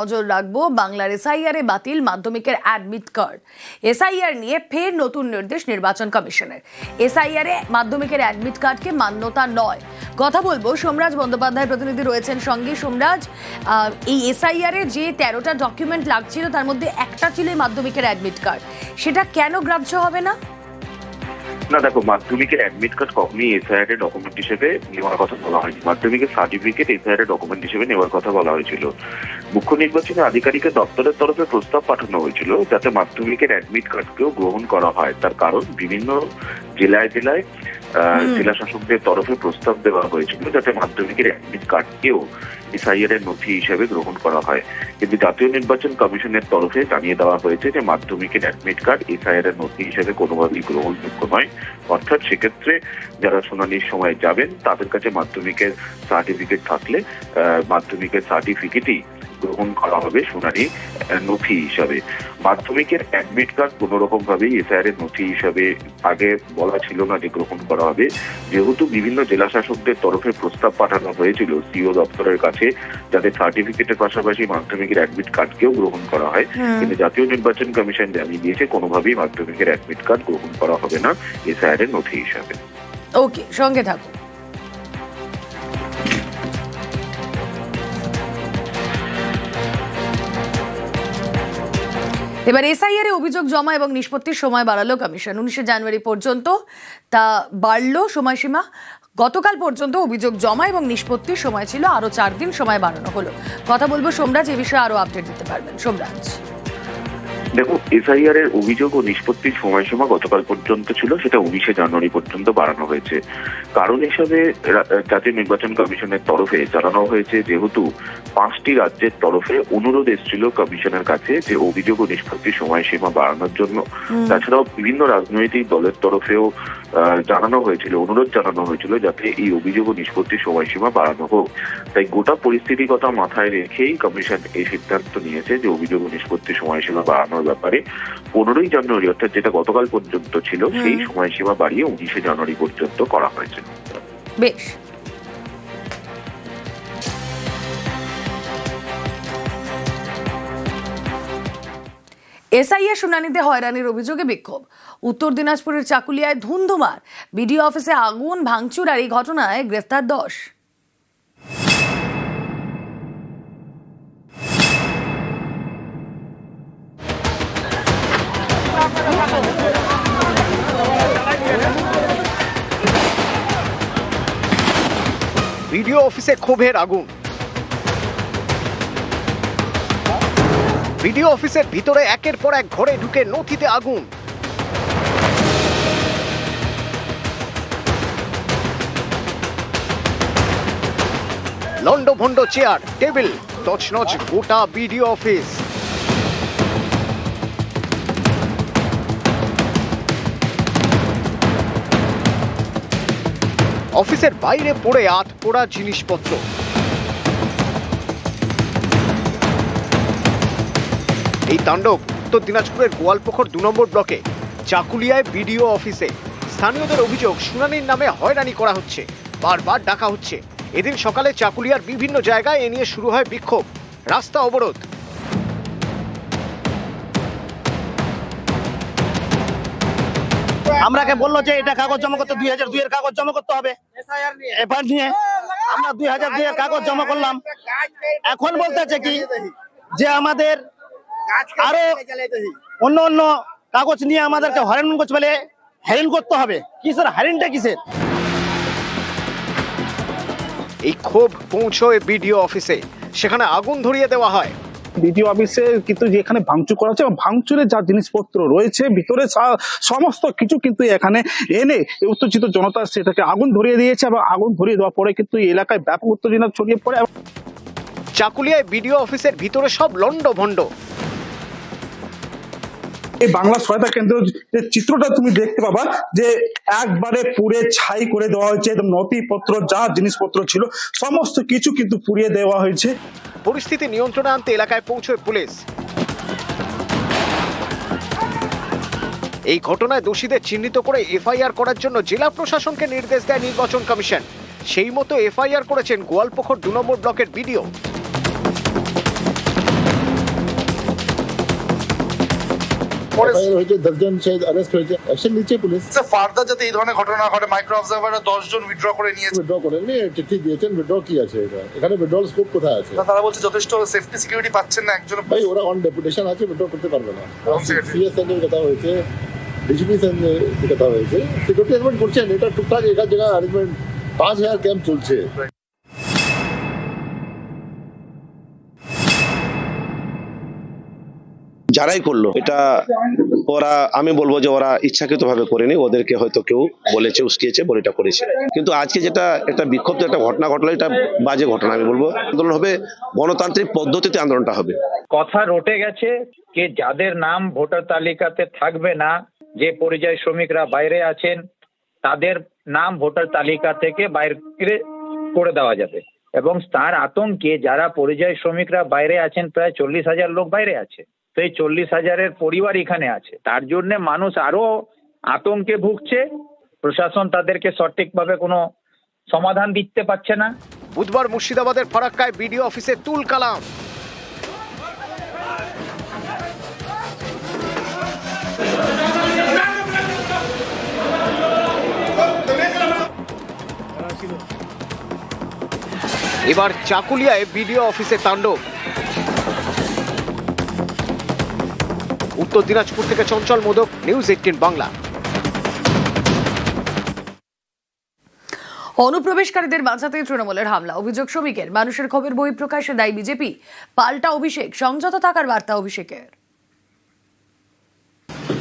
নজর রাখবো বাংলার এসআইআর এ বাতিল মাধ্যমিকের অ্যাডমিট কার্ড। এসআইআর নিয়ে ফের নতুন নির্দেশ নির্বাচন কমিশনের। এসআইআর এ মাধ্যমিকের অ্যাডমিট কার্ডকে মান্যতা নয়। কথা বলবো সোমরাজ বন্দ্যোপাধ্যায় প্রতিনিধি রয়েছেন সঙ্গে। সোমরাজ, এই এসআইআর এ যে 13টা ডকুমেন্ট লাগছিল তার মধ্যে একটা ছিল মাধ্যমিকের অ্যাডমিট কার্ড, সেটা কেন গ্রাহ্য হবে না? না দেখো, মাধ্যমিকের অ্যাডমিট কার্ড কখনই এসআইআর এর ডকুমেন্ট হিসেবে নেওয়ার কথা বলা হয়নি। মাধ্যমিকের সার্টিফিকেট এসআইআর এর ডকুমেন্ট হিসেবে নেওয়ার কথা বলা হয়েছিল। মুখ্য নির্বাচনী আধিকারিকের দপ্তরের তরফে প্রস্তাব পাঠানো হয়েছিল যাতে মাধ্যমিকের অ্যাডমিট কার্ডকেও গ্রহণ করা হয়। তার কারণ বিভিন্ন জেলায় জেলায় জেলা শাসকদের তরফে প্রস্তাব দেওয়া হয়েছিল যাতে মাধ্যমিকের অ্যাডমিট কার্ডকেও এসআইআর এর নথি হিসেবে গ্রহণ করা হয়। কিন্তু জাতীয় নির্বাচন কমিশনের তরফে জানিয়ে দেওয়া হয়েছে যে মাধ্যমিকের অ্যাডমিট কার্ড এসআইআর এর নথি হিসেবে কোনোভাবেই গ্রহণযোগ্য নয়। অর্থাৎ সেক্ষেত্রে যারা শুনানির সময় যাবেন তাদের কাছে মাধ্যমিকের সার্টিফিকেট থাকলে মাধ্যমিকের সার্টিফিকেটই গ্রহণ করা হবে শুনানি নথি হিসাবে। মাধ্যমিকের অ্যাডমিট কার্ড কোন রকম ভাবেই এসআইআর এর নথি হিসাবে আগে বলা ছিল না যে গ্রহণ করা হবে। যেহেতু বিভিন্ন জেলা শাসকদের তরফে প্রস্তাব পাঠানো হয়েছিল সিও দপ্তরের কাছে যাতে সার্টিফিকেটের পাশাপাশি মাধ্যমিকের অ্যাডমিট কার্ডকেও গ্রহণ করা হয়, কিন্তু জাতীয় নির্বাচন কমিশন জানিয়ে দিয়েছে কোনোভাবেই মাধ্যমিকের অ্যাডমিট কার্ড গ্রহণ করা হবে না এসআইআর এর নথি হিসাবে। ওকে, সঙ্গে থাকো। এবার এসআইআর এ অভিযোগ জমা এবং নিষ্পত্তির সময় বাড়ালো কমিশন। 19 জানুয়ারি পর্যন্ত তা বাড়লো সময়সীমা। গতকাল পর্যন্ত অভিযোগ জমা এবং নিষ্পত্তির সময় ছিল, আরো 4 দিন সময় বাড়ানো হলো। কথা বলবো সোমরাজ, এই বিষয়ে আরো আপডেট দিতে পারবেন। সোমরাজ, দেখো, এসআইআর এর অভিযোগ ও নিষ্পত্তির সময়সীমা গতকাল পর্যন্ত ছিল, সেটা 19 জানুয়ারি পর্যন্ত বাড়ানো হয়েছে। কারণ হিসাবে জাতীয় নির্বাচন কমিশনের তরফে জানানো হয়েছে যেহেতু 5টি রাজ্যের তরফে অনুরোধ এসেছিল কমিশনের কাছে যে অভিযোগ ও নিষ্পত্তির সময়সীমা বাড়ানোর জন্য। তাছাড়াও বিভিন্ন রাজনৈতিক দলের তরফেও জানানো হয়েছিল, অনুরোধ জানানো হয়েছিল যাতে এই অভিযোগ ও নিষ্পত্তির সময়সীমা বাড়ানো হোক। তাই গোটা পরিস্থিতির কথা মাথায় রেখেই কমিশন এই সিদ্ধান্ত নিয়েছে যে অভিযোগ ও নিষ্পত্তির সময়সীমা বাড়ানোর ব্যাপারে 15 জানুয়ারি অর্থাৎ যেটা গতকাল পর্যন্ত ছিল সেই সময়সীমা বাড়িয়ে 19 জানুয়ারি পর্যন্ত করা হয়েছে। বেশ। এসআইআর শুনানিতে হয়রানির অভিযোগে বিক্ষোভ। উত্তর দিনাজপুরের চাকুলিয়ায় ধুন্ধুমার, বিডিও অফিসে আগুন ভাঙচুর, আর এই ঘটনায় গ্রেফতার 10। বিডিও অফিসে ক্ষোভের আগুন। বিডিও অফিসের ভিতরে একের পর এক ঘরে ঢুকে নথিতে আগুন। লন্ডভন্ড চেয়ার টেবিল, তছনছ গোটা বিডিও অফিস। অফিসের বাইরে পড়ে আধপোড়া জিনিসপত্র। এই তাণ্ডব উত্তর দিনাজপুরের গোয়ালপুকুর 2 নম্বর ব্লকে চাকুলিয়ায় বিডিও অফিসে। স্থানীয়দের অভিযোগ শুনানির নামে হয়রানি করা হচ্ছে, বারবার ডাকা হচ্ছে। এদিন সকালে চাকুলিয়ার বিভিন্ন জায়গায় এ নিয়ে শুরু হয় বিক্ষোভ, রাস্তা অবরোধ। আমরাকে বললো যে এটা কাগজ জমা করতে 2002 এর কাগজ জমা করতে হবে। এফআইআর নিয়ে আমরা 2002 এর কাগজ জমা করলাম। এখন বলতেছে কি যে আমাদের আরো অন্য অন্য কাগজ নিয়ে আমাদেরকে হয়রান করতে বলে, হ্যারেন করতে হবে। কিসের হ্যারেনটা কিসের? এই ক্ষোভ পৌঁছয় বিডিও অফিসে, সেখানে আগুন ধরিয়ে দেওয়া হয়। বিডিও অফিসে কিন্তু যেখানে ভাঙচুর করা হচ্ছে, ভাঙচুরে যা জিনিসপত্র রয়েছে ভিতরে সমস্ত কিছু কিন্তু এখানে এনে উত্তেজিত জনতা সেটাকে আগুন ধরিয়ে দিয়েছে, এবং আগুন ধরিয়ে দেওয়ার পরে কিন্তু এই এলাকায় ব্যাপক উত্তেজনা ছড়িয়ে পড়ে। চাকুলিয়ায় বিডিও অফিসের ভিতরে সব লন্ডভন্ড। এই বাংলা সহায়তা কেন্দ্র যে চিত্রটা তুমি দেখতে পাবা যে একবারে পুড়ে ছাই করে দেওয়া হয়েছে। নথিপত্র যা জিনিসপত্র ছিল সমস্ত কিছু কিন্তু পুড়িয়ে দেওয়া হয়েছে। পরিস্থিতি নিয়ন্ত্রণে আনতে এলাকায় পৌঁছয় পুলিশ। এই ঘটনায় দোষীদের চিহ্নিত করে এফআইআর করার জন্য জেলা প্রশাসনকে নির্দেশ দেয় নির্বাচন কমিশন। সেই মতো এফআইআর করেছেন গোয়ালপুকুর 2 নম্বর ব্লকের বিডিও। FIR হয়েছে, 10 জন অ্যারেস্ট হয়েছে, অ্যাকশন নিচ্ছে পুলিশ। ফার্দার যাতে এই ধরনের ঘটনা না ঘটে, মাইক্রো অবজারভাররা 10 জন উইথড্র করে নিয়েছে। উইথড্র করেননি, চিঠি দিয়েছেন, উইথড্র কি আছে এটা? এখানে উইথড্রল স্কোপ কোথায় আছে? তারা বলছে যথেষ্ট সেফটি সিকিউরিটি পাচ্ছেন না একজন। ভাই ওরা অন ডেপুটেশন আছে, উইথড্র করতে পারবে না। সিএস এর কথা হয়েছে, ডিজিপি এর কথা হয়েছে, সিকিউরিটি অ্যারেঞ্জমেন্ট করছেন। এটা টুকটাক এক জায়গায় অ্যারেঞ্জমেন্ট, 5000 ক্যাম্প চলছে। যারাই করলো এটা, ওরা, আমি বলবো যে ওরা ইচ্ছাকৃত ভাবে করেনি, ওদেরকে হয়তো কেউ বলেছে, উস্কিয়েছে, বলে এটা করেছে। কিন্তু আজকে যেটা একটা বিক্ষুব্ধ একটা ঘটনা ঘটলো, এটা বাজে ঘটনা। আমি বলবো আন্দোলন হবে গণতান্ত্রিক পদ্ধতিতে, আন্দোলনটা হবে। কথা রটে গেছে যে যাদের নাম ভোটার তালিকাতে থাকবে না, যে পরিযায়ী শ্রমিকরা বাইরে আছেন, তাদের নাম ভোটার তালিকা থেকে বাইরে করে দেওয়া যাবে। এবং তার আতঙ্কে যারা পরিযায়ী শ্রমিকরা বাইরে আছেন, প্রায় 40,000 লোক বাইরে আছে, তো এই 40,000-এর পরিবার এখানে আছে। তার জন্য মানুষ আরো আতঙ্কে ভুগছে। প্রশাসন তাদেরকে সঠিকভাবে কোনো সমাধান দিতে পারছে না। বুধবার মুর্শিদাবাদের ফারাক্কায় বিডিও অফিসে তুল কালাম। এবার চাকুলিয়ায় বিডিও অফিসে তাণ্ডব। উত্তর দিনাজপুর থেকে চঞ্চল মোদক, নিউজ 18 বাংলা। অনুপ্রবেশকারীদের বাঁচাতে তৃণমূলের হামলা, অভিযোগ শ্রমিকের। মানুষের ক্ষোভের বহিঃপ্রকাশে দায়ী বিজেপি, পাল্টা অভিষেক। সংযত থাকার বার্তা অভিষেকের।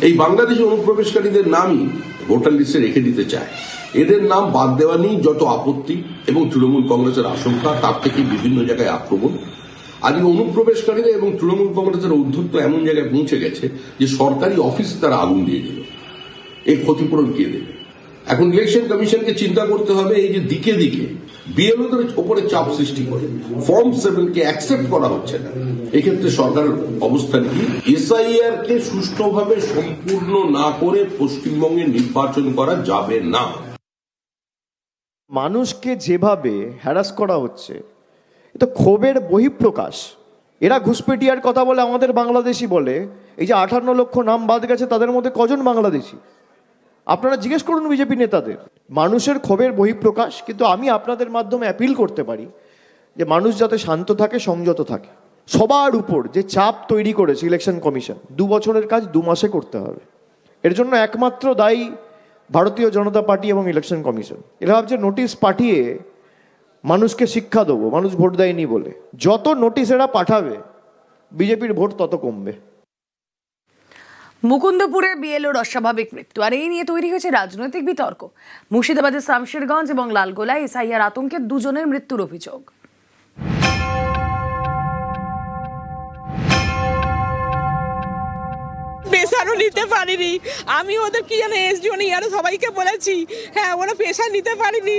এই বাংলাদেশি অনুপ্রবেশকারীদের নামই ভোটার লিস্টে রেখে দিতে চায়। এদের নাম বাদ দেওয়া নিয়ে যত আপত্তি এবং তৃণমূল কংগ্রেসের আশঙ্কা, তার থেকে বিভিন্ন জায়গায় আক্রমণ। আজ অনুপ্রবেশকারীরা এবং তৃণমূল কংগ্রেসের ঔদ্ধত্য এমন জায়গায় পৌঁছে গেছে যে সরকারি অফিস তারা আগুন দিয়ে দিল। এই ক্ষতিপূরণ কে দেবে? এখন ইলেকশন কমিশনকে চিন্তা করতে হবে, এই যে দিকে দিকে বিএলওদের উপরে চাপ সৃষ্টি করে ফর্ম 7-কে অ্যাকসেপ্ট করা হচ্ছে না, এক্ষেত্রে সরকারের অবস্থান কি? এসআইআর কে সুষ্ঠুভাবে সম্পূর্ণ না করে পশ্চিমবঙ্গে নির্বাচন করা যাবে না। মানুষকে যেভাবে হ্যারাস করা হচ্ছে, এটা ক্ষোভের বহিঃপ্রকাশ। এরা ঘুষপেটিয়ার কথা বলে, আমাদের বাংলাদেশি বলে। এই যে 58 লক্ষ নাম বাদ গেছে, তাদের মধ্যে কজন বাংলাদেশি? আপনারা জিজ্ঞেস করুন বিজেপি নেতাদের। মানুষের ক্ষোভের বহিঃপ্রকাশ। কিন্তু আমি আপনাদের মাধ্যমে অ্যাপিল করতে পারি যে মানুষ যাতে শান্ত থাকে, সংযত থাকে। সবার উপর যে চাপ তৈরি করেছে ইলেকশন কমিশন, 2 বছরের কাজ 2 মাসে করতে হবে। এর জন্য একমাত্র দায়ী ভারতীয় জনতা পার্টি এবং ইলেকশন কমিশন। এরা ভাবছে নোটিশ পাঠিয়ে মানুষকে শিক্ষা দেবো, মানুষ ভোট দেয়নি বলে। যত নোটিশ এরা পাঠাবে, বিজেপির ভোট তত কমবে। মুকুন্দপুরে বিএলওর অস্বাভাবিক মৃত্যু, আর এই নিয়ে তৈরি হয়েছে রাজনৈতিক বিতর্ক। মুর্শিদাবাদের শামশেরগঞ্জ এবং লালগোলায় এসআইআর আতঙ্কে 2 জনের মৃত্যুর অভিযোগ। পেশারও নিতে পারিনি আমি, ওদের কি জানে এসডিও নেই, আরো সবাইকে বলেছি। হ্যাঁ, ওরা পেশা নিতে পারিনি,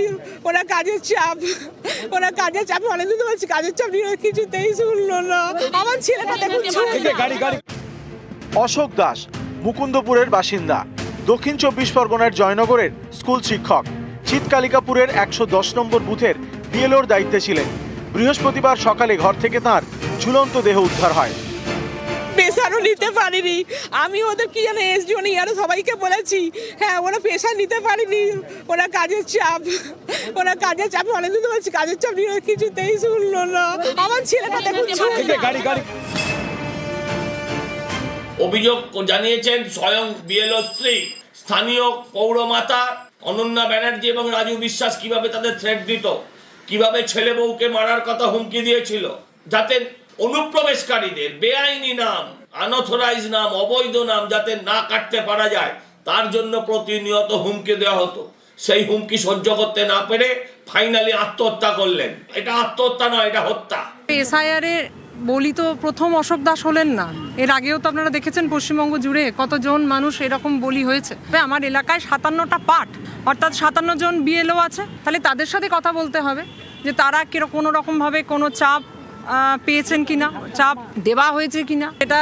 ওরা কাজের চাপ, অনেকদিন বলছি কাজের চাপ নিয়ে, কিছুতেই শুনলো না। আমার ছেলেটা দেখুন। অশোক দাস মুকুন্দপুরের বাসিন্দা, দক্ষিণ 24 পরগনার জয়নগরের স্কুল শিক্ষক। চিৎকালিকাপুরের 110 নম্বর বুথের বিএলওর দায়িত্বে ছিলেন। বৃহস্পতিবার সকালে ঘর থেকে তাঁর ঝুলন্ত দেহ উদ্ধার হয়। পেশারও নিতে পারিনি আমি, ওদের কি জানে এসডিও নেই, আরো সবাইকে বলেছি। হ্যাঁ, ওরা পেশা নিতে পারিনি, ওরা কাজের চাপ, অনেকদিন বলছি কাজের চাপ নিয়ে, কিছুতেই শুনলো না। আমার ছেলেটা দেখুন। অভিযোগ জানিয়েছেন স্বয়ং বিএলও স্ত্রী। স্থানীয় পৌরমাতা অনন্যা ব্যানার্জি এবং রাজু বিশ্বাস কিভাবে তাদের থ্রেট দিত, কিভাবে ছেলে বউকে মারার কথা হুমকি দিয়েছিল, যাতে অনুপ্রবেশকারীদের বেআইনি নাম, আনঅথরাইজ নাম, অবৈধ নাম যাতে না কাটতে পারা যায়, তার জন্য প্রতিনিয়ত হুমকি দেওয়া হতো। সেই হুমকি সহ্য করতে না পেরে ফাইনালি আত্মহত্যা করলেন। এটা আত্মহত্যা নয়, এটা হত্যা। এসআইআর এর বলি তো প্রথম অশোক দাস হলেন না, এর আগেও তো আপনারা দেখেছেন পশ্চিমবঙ্গ জুড়ে কতজন মানুষ এরকম বলি হয়েছে। আমার এলাকায় 57টা পার্ট, অর্থাৎ 57 জন বিএলও আছে। তাহলে তাদের সাথে কথা বলতে হবে যে তারা কোনো রকমভাবে কোনো চাপ পেয়েছেন কিনা, চাপ দেওয়া হয়েছে কিনা। এটা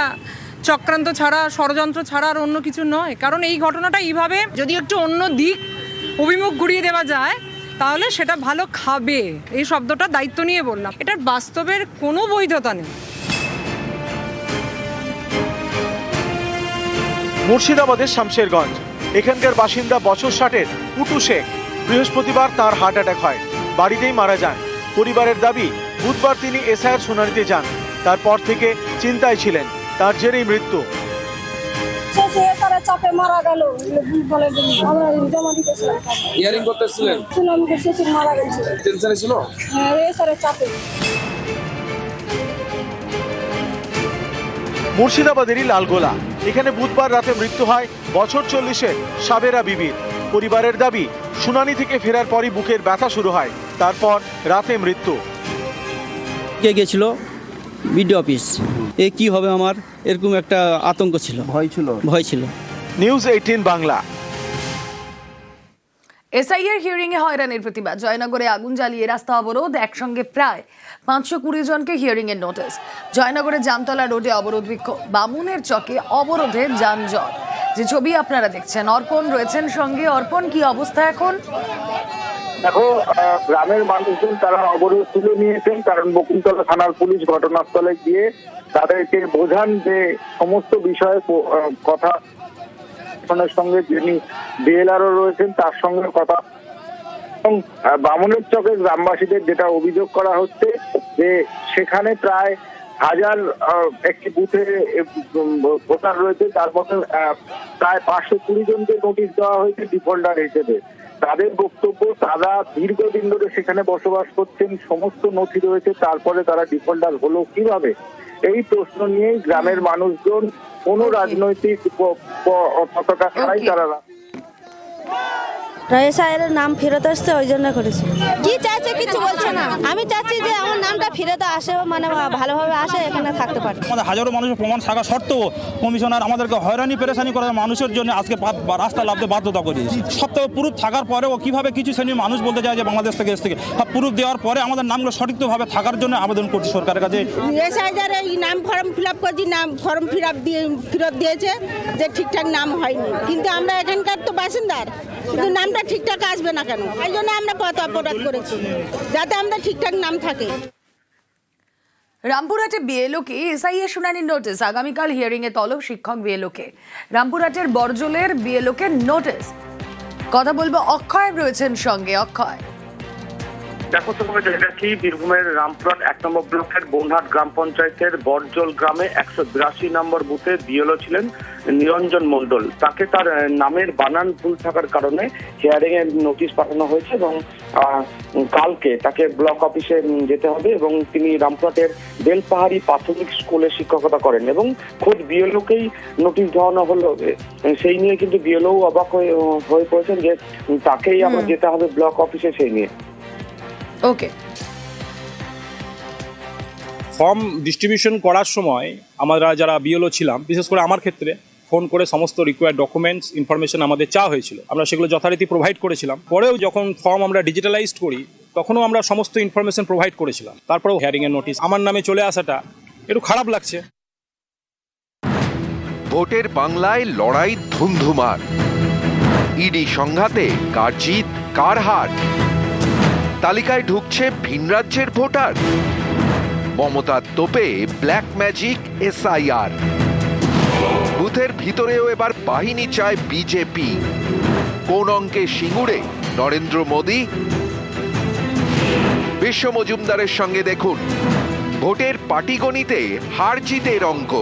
চক্রান্ত ছাড়া, ষড়যন্ত্র ছাড়া আর অন্য কিছু নয়। কারণ এই ঘটনাটা এইভাবে যদি একটু অন্য দিক অভিমুখ ঘুরিয়ে দেওয়া যায়, তাহলে সেটা ভালো খাবে। এই শব্দটা দায়িত্ব নিয়ে বললাম, এটার বাস্তবের কোনো বৈধতা নেই। মুর্শিদাবাদের শামশেরগঞ্জ, এখানকার বাসিন্দা বছর 60-এর পুটু শেখ বৃহস্পতিবার তার হার্ট অ্যাটাক হয়, বাড়িতেই মারা যান। পরিবারের দাবি বুধবার তিনি এসআইআর শুনানিতে যান, তারপর থেকে চিন্তায় ছিলেন, তার জেরেই মৃত্যু। চাপে মারা গেল, আমরা জমা দিতেছিলাম, হিয়ারিং করতেছিলেন, শুনলাম যে শ্বশুর মারা গেছে, টেনশনে ছিল, হ্যাঁ এসআইআর চাপে। মুর্শিদাবাদেরই লালগোলা, এখানে বুধবার রাতে মৃত্যু হয় বছর 40-এর সাবেরা বিবির। পরিবারের দাবি শুনানি থেকে ফেরার পরই বুকের ব্যথা শুরু হয়, তারপর রাতে মৃত্যু। কে গেছিল বিডিও অফিস, এ কি হবে আমার, এরকম একটা আতঙ্ক ছিল, ভয় ছিল। নিউজ 18 বাংলা। এসআইআর হিয়ারিং এ হয়রানির প্রতিবাদ, জয়নগরে আগুন জ্বালিয়ে রাস্তা অবরোধ, একসঙ্গে প্রায় 520 জনকে হিয়ারিং এর নোটিশ। জয়নগরের জামতলা রোডে অবরোধ বিক্ষোভ, বামুনের চকে অবরোধে যানজট। যে ছবি আপনারা দেখছেন, অর্পণ রয়েছেন সঙ্গে। অর্পণ, কি অবস্থা এখন? দেখো, গ্রামের মানুষজন তারা অবরোধ তুলে নিয়েছেন, কারণ বকুলতলা থানার পুলিশ ঘটনাস্থলে গিয়ে তাদেরকে বোঝান যে সমস্ত বিষয়ে কথা সঙ্গে যিনি বিএলআরও রয়েছেন তার সঙ্গে কথা। এবং বামুনের চকে গ্রামবাসীদের যেটা অভিযোগ করা হচ্ছে যে সেখানে প্রায় 1000 একটি বুথে ভোটার রয়েছে, তার মধ্যে প্রায় 520 জনকে নোটিশ দেওয়া হয়েছে ডিফল্টার হিসেবে। তাদের বক্তব্য, তারা দীর্ঘদিন ধরে সেখানে বসবাস করছেন, সমস্ত নথি রয়েছে, তারপরে তারা ডিফল্টার হলো কিভাবে, এই প্রশ্ন নিয়েই গ্রামের মানুষজন কোনো রাজনৈতিক পতাকা ছাড়াই তারা এসআইআর নাম ফেরত আসছে, ওই জন্য করেছে। কি চাইছে কিছু বলছে না। আমি চাচ্ছি যে আমার নামটা ফেরত আসে, মানে ভালোভাবে আসে, এখানে থাকতে পারে। আমাদের হাজারো মানুষের প্রমাণ থাকা সত্ত্বেও কমিশনার আমাদেরকে হয়রানি পেরেশানি করে মানুষের জন্য আজকে রাস্তা লাভতে বাধ্যতা করিয়েছে। সবথেকে প্রুফ থাকার পরেও কিভাবে কিছু শ্রেণীর মানুষ বলতে চায় যে বাংলাদেশ থেকে এসে প্রুফ দেওয়ার পরে আমাদের নামগুলো সঠিকভাবে থাকার জন্য আবেদন করছি সরকারের কাছে। এসআইআর এই নাম ফর্ম ফিল আপ করছি, নাম ফর্ম ফেরত দিয়েছে যে ঠিকঠাক নাম হয়নি, কিন্তু আমরা এখানকার তো বাসিন্দার, কিন্তু নামটা ঠিকঠাক আসবে না কেন, এই জন্য আমরা পথ অবরোধ করেছি যাতে আমরা ঠিকঠাক নাম থাকে। রামপুরহাটে বিএলওকে এসআইআর শুনানির নোটিশ, আগামীকাল হিয়ারিং এ তলব শিক্ষক বিএলওকে। রামপুরহাটের বরজলের বিএলওকে নোটিশ। কথা বলবো, অক্ষয় রয়েছেন সঙ্গে। অক্ষয়, দেখো তোমাকে জায়গা কি, বীরভূমের রামপুরহাট 1 নম্বর ব্লকের বনহাট গ্রাম পঞ্চায়েতের বরজল গ্রামে 182 নম্বর বুথে বিএলও ছিলেন নিরঞ্জন মণ্ডল। তাকে তার নামের বানান ভুল থাকার কারণে হিয়ারিং এর নোটিশ পাঠানো হয়েছে এবং কালকে তাকে ব্লক অফিসে যেতে হবে। এবং তিনি রামপুরহাটের বেলপাহাড়ি প্রাথমিক স্কুলে শিক্ষকতা করেন এবং খোদ বিএলওকেই নোটিশ দেওয়ানো হলো। সেই নিয়ে কিন্তু বিএলও অবাক হয়ে পড়েছেন যে তাকেই আবার যেতে হবে ব্লক অফিসে, সেই নিয়ে। ওকে, ফর্ম ডিস্ট্রিবিউশন করার সময় আমরা যারা বিএলও ছিলাম, বিশেষ করে আমার ক্ষেত্রে ফোন করে সমস্ত রিকোয়ার্ড ডকুমেন্টস ইনফরমেশন আমাদের চাওয়া হয়েছিল, আমরা সেগুলো যথারীতি প্রোভাইড করেছিলাম। পরেও যখন ফর্ম আমরা ডিজিটালাইজড করি তখনও আমরা সমস্ত ইনফরমেশন প্রোভাইড করেছিলাম। তারপরেও হিয়ারিং এর নোটিশ আমার নামে চলে আসাটা একটু খারাপ লাগছে। ভোটের বাংলায় লড়াই ধুমধুমার, ইডি সংঘাতে কার জিত কার হার, তালিকায় ঢুকছে ভিন রাজ্যের ভোটার, মমতার তোপে ব্ল্যাক ম্যাজিক এসআইআর, বুথের ভিতরেও এবার বাহিনী চায় বিজেপি, কোন অঙ্কে সিঙ্গুরে নরেন্দ্র মোদী? বিশ্ব মজুমদারের সঙ্গে দেখুন ভোটের পাটিগণিতে হার জিতের অঙ্ক।